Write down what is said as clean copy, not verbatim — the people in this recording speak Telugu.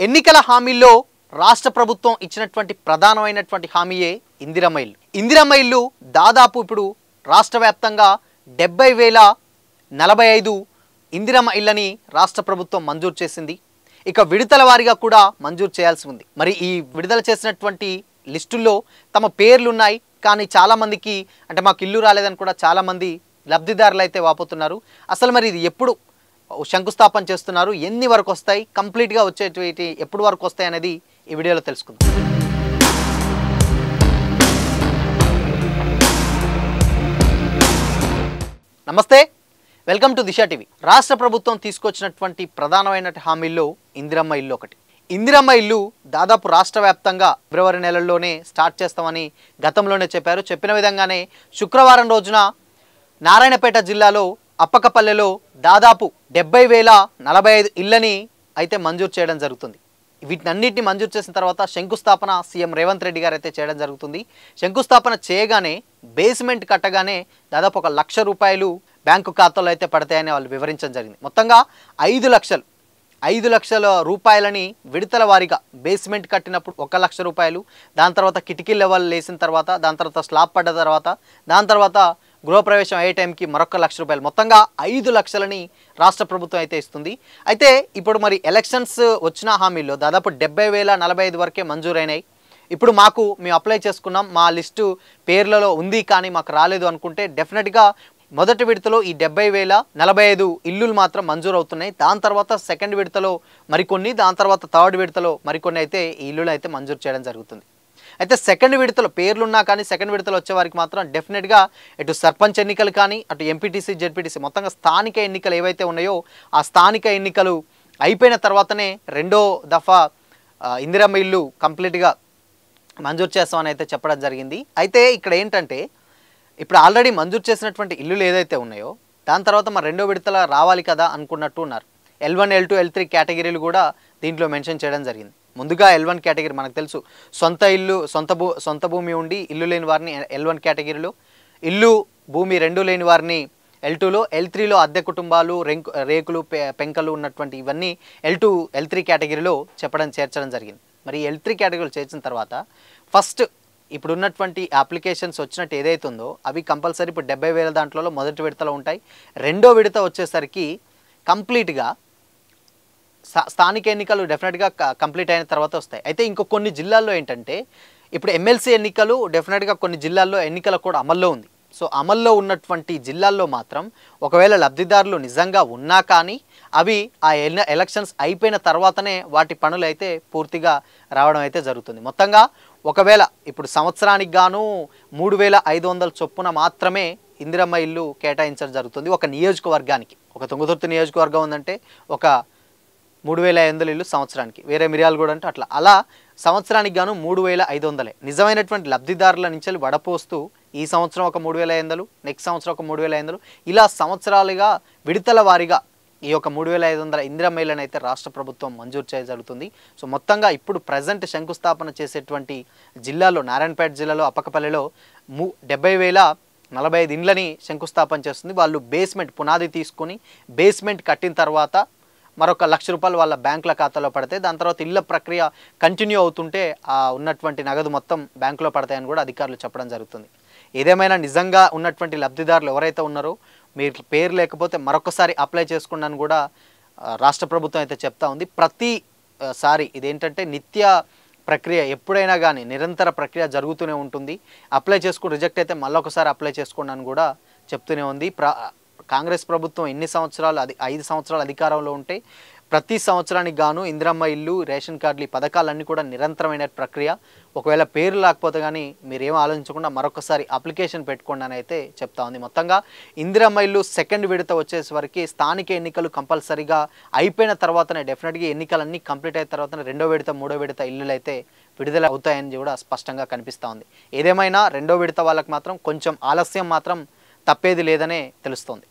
ఎన్నికల హామీల్లో రాష్ట్ర ప్రభుత్వం ఇచ్చినటువంటి ప్రధానమైనటువంటి హామీయే ఇందిరమ్మ ఇల్లు. ఇందిరమ్మ ఇల్లు దాదాపు ఇప్పుడు రాష్ట్ర వ్యాప్తంగా 70,045 ఇందిరమ్మ ఇళ్ళని రాష్ట్ర ప్రభుత్వం మంజూరు చేసింది. ఇక విడతల వారీగా కూడా మంజూరు చేయాల్సి ఉంది. మరి ఈ విడుదల చేసినటువంటి లిస్టుల్లో తమ పేర్లు ఉన్నాయి, కానీ చాలామందికి అంటే మాకు ఇల్లు రాలేదని కూడా చాలామంది లబ్ధిదారులు అయితే వాపోతున్నారు. అసలు మరి ఇది ఎప్పుడు శంకుస్థాపన చేస్తున్నారు, ఎన్ని వరకు వస్తాయి, కంప్లీట్గా వచ్చేటువంటి ఎప్పుడు వరకు వస్తాయి అనేది ఈ వీడియోలో తెలుసుకుందాం. నమస్తే, వెల్కమ్ టు దిశ టీవీ. రాష్ట్ర ప్రభుత్వం తీసుకొచ్చినటువంటి ప్రధానమైన హామీల్లో ఇందిరమ్మ ఇల్లు ఒకటి. ఇందిరమ్మ ఇల్లు దాదాపు రాష్ట్ర వ్యాప్తంగా ఫిబ్రవరి నెలల్లోనే స్టార్ట్ చేస్తామని గతంలోనే చెప్పారు. చెప్పిన విధంగానే శుక్రవారం రోజున నారాయణపేట జిల్లాలో అప్పకపల్లెలో దాదాపు 70,045 ఇళ్ళని అయితే మంజూరు చేయడం జరుగుతుంది. వీటినన్నింటినీ మంజూరు చేసిన తర్వాత శంకుస్థాపన సీఎం రేవంత్ రెడ్డి గారు అయితే చేయడం జరుగుతుంది. శంకుస్థాపన చేయగానే బేస్మెంట్ కట్టగానే దాదాపు 1 లక్ష రూపాయలు బ్యాంకు ఖాతాలో అయితే పడతాయని వాళ్ళు వివరించడం జరిగింది. మొత్తంగా 5 లక్షల రూపాయలని విడతల వారీగా బేస్మెంట్ కట్టినప్పుడు 1 లక్ష రూపాయలు, దాని తర్వాత కిటికీ లెవెల్ వేసిన తర్వాత, దాని తర్వాత స్లాబ్ పడ్డ తర్వాత, దాని తర్వాత గృహప్రవేశం అయ్యే టైంకి మరొక 1 లక్ష రూపాయలు, మొత్తంగా 5 లక్షలని రాష్ట్ర ప్రభుత్వం అయితే ఇస్తుంది. అయితే ఇప్పుడు మరి ఎలక్షన్స్ వచ్చిన హామీల్లో దాదాపు 70,045 వరకే మంజూరైనాయి. ఇప్పుడు మేము అప్లై చేసుకున్నాం, మా లిస్టు పేర్లలో ఉంది కానీ మాకు రాలేదు అనుకుంటే డెఫినెట్గా మొదటి విడతలో ఈ 70,045 ఇల్లులు మాత్రం మంజూరు అవుతున్నాయి. దాని తర్వాత సెకండ్ విడతలో మరికొన్ని, దాని తర్వాత థర్డ్ విడతలో మరికొన్ని అయితే ఈ ఇల్లులు అయితే మంజూరు చేయడం జరుగుతుంది. అయితే సెకండ్ విడతలో పేర్లున్నా కానీ సెకండ్ విడతలో వచ్చే వారికి మాత్రం డెఫినెట్గా ఇటు సర్పంచ్ ఎన్నికలు కానీ అటు ఎంపీటీసీ జెడ్పీటీసీ మొత్తంగా స్థానిక ఎన్నికలు ఏవైతే ఉన్నాయో ఆ స్థానిక ఎన్నికలు అయిపోయిన తర్వాతనే రెండో దఫా ఇందిరమ్మ ఇల్లు కంప్లీట్గా మంజూరు చేస్తామని అయితే చెప్పడం జరిగింది. అయితే ఇక్కడ ఏంటంటే ఇప్పుడు ఆల్రెడీ మంజూరు చేసినటువంటి ఇల్లులు ఏదైతే ఉన్నాయో దాని తర్వాత మరి రెండో విడతల రావాలి కదా అనుకున్నట్టు ఉన్నారు. L1, L2, L3 కేటగిరీలు కూడా దీంట్లో మెన్షన్ చేయడం జరిగింది. ముందుగా L1 కేటగిరీ మనకు తెలుసు, సొంత ఇల్లు సొంత భూమి ఉండి ఇల్లు లేని వారిని L1 కేటగిరీలో, ఇల్లు భూమి రెండు లేని వారిని L2లో, L3లో అద్దె కుటుంబాలు రేకులు పెంకలు ఉన్నటువంటి ఇవన్నీ L2, L3 కేటగిరీలో చేర్చడం జరిగింది. మరి L3 కేటగిరీలో చేర్చిన తర్వాత ఫస్ట్ ఇప్పుడు ఉన్నటువంటి అప్లికేషన్స్ వచ్చినట్టు ఏదైతే ఉందో అవి కంపల్సరీ ఇప్పుడు 70,000 దాంట్లో మొదటి విడతలో ఉంటాయి. రెండో విడత వచ్చేసరికి కంప్లీట్గా స్థానిక ఎన్నికలు డెఫినెట్గా కంప్లీట్ అయిన తర్వాత వస్తాయి. అయితే ఇంకో కొన్ని జిల్లాల్లో ఏంటంటే ఇప్పుడు ఎమ్మెల్సీ ఎన్నికలు డెఫినెట్గా కొన్ని జిల్లాల్లో ఎన్నికలు కూడా అమల్లో ఉంది. సో అమల్లో ఉన్నటువంటి జిల్లాల్లో మాత్రం ఒకవేళ లబ్ధిదారులు నిజంగా ఉన్నా కానీ అవి ఆ ఎలక్షన్స్ అయిపోయిన తర్వాతనే వాటి పనులు అయితే పూర్తిగా రావడం అయితే జరుగుతుంది. మొత్తంగా ఒకవేళ ఇప్పుడు సంవత్సరానికి గాను 3,500 చొప్పున మాత్రమే ఇందిరమ్మ ఇల్లు కేటాయించడం జరుగుతుంది ఒక నియోజకవర్గానికి. ఒక తుంగతుర్తి నియోజకవర్గం ఉందంటే ఒక 3,500 ఇల్లు సంవత్సరానికి, వేరే మిర్యాలగూడ అంటే అలా సంవత్సరానికి గాను 3,500. నిజమైనటువంటి లబ్ధిదారుల నుంచి వడపోస్తూ ఈ సంవత్సరం ఒక 3,500, నెక్స్ట్ సంవత్సరం ఒక 3,500, ఇలా సంవత్సరాలుగా విడతల వారీగా ఈ యొక్క 3,500 ఇందిరమ్మ ఇళ్ళని అయితే రాష్ట్ర ప్రభుత్వం మంజూరు చేయజరుగుతుంది. సో మొత్తంగా ఇప్పుడు ప్రజెంట్ శంకుస్థాపన చేసేటువంటి జిల్లాలో నారాయణపేట జిల్లాలో అప్పకపల్లిలో 70,045 ఇండ్లని శంకుస్థాపన చేస్తుంది. వాళ్ళు బేస్మెంట్ పునాది తీసుకుని బేస్మెంట్ కట్టిన తర్వాత మరొక 1 లక్ష రూపాయలు వాళ్ళ బ్యాంకుల ఖాతాలో పడతాయి. దాని తర్వాత ఇళ్ళ ప్రక్రియ కంటిన్యూ అవుతుంటే ఉన్నటువంటి నగదు మొత్తం బ్యాంకులో పడతాయని కూడా అధికారులు చెప్పడం జరుగుతుంది. ఏదేమైనా నిజంగా ఉన్నటువంటి లబ్ధిదారులు ఎవరైతే ఉన్నారో మీరు పేరు లేకపోతే మరొకసారి అప్లై చేసుకున్నాను కూడా రాష్ట్ర ప్రభుత్వం అయితే చెప్తా ఉంది. ప్రతిసారి ఇదేంటంటే నిత్య ప్రక్రియ, ఎప్పుడైనా కానీ నిరంతర ప్రక్రియ జరుగుతూనే ఉంటుంది. అప్లై చేసుకుని రిజెక్ట్ అయితే మళ్ళొకసారి అప్లై చేసుకున్నాను కూడా చెప్తూనే ఉంది. కాంగ్రెస్ ప్రభుత్వం ఎన్ని సంవత్సరాలు 5 సంవత్సరాలు అధికారంలో ఉంటే ప్రతి సంవత్సరానికి గాను ఇందిరమ్మ ఇల్లు, రేషన్ కార్డులు ఈ పథకాలన్నీ కూడా నిరంతరమైన ప్రక్రియ. ఒకవేళ పేరు లేకపోతే కానీ మీరేం ఆలోచించకుండా మరొకసారి అప్లికేషన్ పెట్టుకోండి అని అయితే చెప్తా ఉంది. మొత్తంగా ఇందిరమ్మ ఇల్లు సెకండ్ విడత వచ్చేసరికి స్థానిక ఎన్నికలు కంపల్సరీగా అయిపోయిన తర్వాతనే డెఫినెట్గా ఎన్నికలన్నీ కంప్లీట్ అయిన తర్వాతనే రెండో విడత మూడో విడత ఇల్లులు అయితే విడుదల అవుతాయని కూడా స్పష్టంగా కనిపిస్తూ ఉంది. ఏదేమైనా రెండో విడత వాళ్ళకి మాత్రం కొంచెం ఆలస్యం మాత్రం తప్పేది లేదనే తెలుస్తోంది.